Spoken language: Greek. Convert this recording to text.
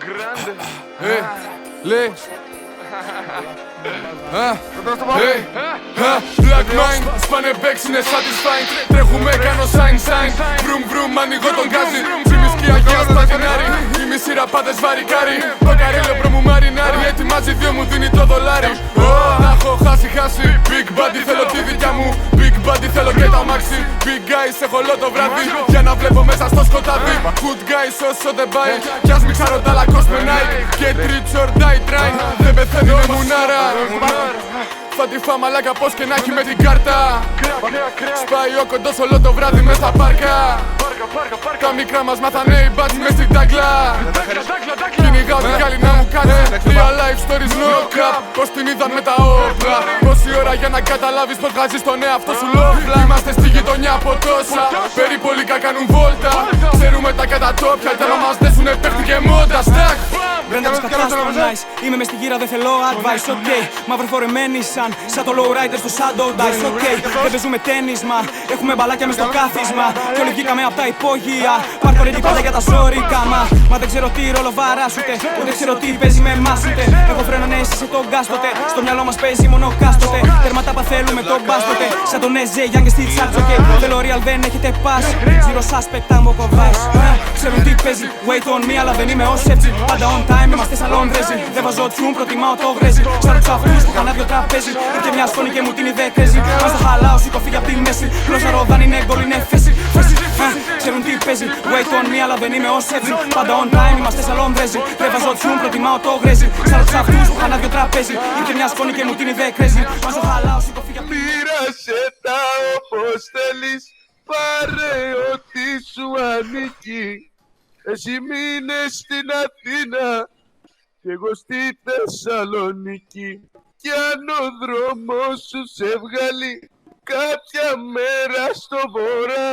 Grande. Λέει Black Mind, σπάνε παίξ, είναι satisfying. Τρέχουμε, κάνω sign. Βρουμ βρουμ, ανοίγω τον γκάζι. Ψήμι σκιά, γύρω πατινάρι. Η μισή ραπάτες βαρικάρι. Το καρέλο μπρο μου μαρινάρι. Ετοιμάζει δύο, μου δίνει το δολάρι. Να έχω χάσει. Big body, θέλω τη δικιά μου. Big body, θέλω και τα μάξι. Big guys, έχω όλο το βράδυ. Για να βλέπω μέσα στο σκοτάδι. Good guys, όσο δεν πάει. Κι ας μην ξέρω τα λακκός με Nike. Get rich or die trying. Δεν πεθαίνει, είναι μουνάρα. Θα τη φάω μαλάκα πως και να έχει με την κάρτα. Σπάει ο κοντός όλο το βράδυ μες στα πάρκα. Τα μικρά μας μάθανε οι μπάτσοι μες στην τάγκλα. Κυνηγάω την καλή να μου κάτσει. Real life stories no cap. Πως την είδαν με τα όπλα. Πόση ώρα για να καταλάβεις πως βγάζεις τον εαυτό σου λόγλα. Είμαστε στη γειτονιά από τόσα. Περιπολικά κάνουν βόλτα. Ξέρουμε τα κατατόπια. Κι άμα μας δέσουνε παίχτη και μόντα. Stack. Βρέντα τους κατάστρων nice. Είμαι μες στη γύρα, δεν θέλω advice, ok. Μαυροφορεμένοι σαν το low rider στο shadow dice, ok. Δεν παίζουμε τένισμα, έχουμε μπαλάκια μες στο κάθισμα. Κι όλοι βγήκαμε απ' τα υπόγεια. Πάρκο ρε πάντα για τα ζώρικα. Μα δεν ξέρω τι ρόλο βαράσουτε. Ούτε ξέρω τι παίζει με εμάς ούτε. Εγώ φρένω ναι, εσύ σε τον γκάστοτε. Στο μυαλό μας παίζει μόνο κάστοτε. Τέρματα παθέλουμε τον μπάστοτε. Σαν τον Εζέ, Young στη τσάρτσοκε. Θέλω real, δεν έχετε πάσει. Zero suspect, I'm walk of ice. Ξέρουν τι παίζει, wait on me, αλλά δεν είμαι ως έτσι. Πάντα on time, είμαστε σαν Λονδρέζι. Δεν βάζω τιούν, προτιμάω το βρέζι. Σαν τους αυτούς που κανά δυο τραπέζι. Ήρθε μια σκόνη και μου την είδε κρέζι. Αν στο χαλάω, σηκωφίγει απ' τη μέση. Γλώσσα ροδάν είναι γκολ, είναι φέση. Ξέρουν τι παίζει, wait on me, αλλά δεν είμαι ως έτσι. Πάντα on time, είμαστε σαν Λονδρέζι. Δεν βάζω τιούν, προτιμάω το βρέζι. Σαν τους αυτούς που κανά δυο τραπέζι. Ήρθε μια σκόνη και μου την είδε κρέζι. Αν στο χαλάω, σηκωφίγει απ' τη μέση. Μοίρασε τα όπως θέλεις. Πάρε ό,τι σου ανήκει. Εσύ μείνε στην Αθήνα κι εγώ στη Θεσσαλονίκη. Κι αν ο δρόμος σου σε βγάλει κάποια μέρα στο βορρά,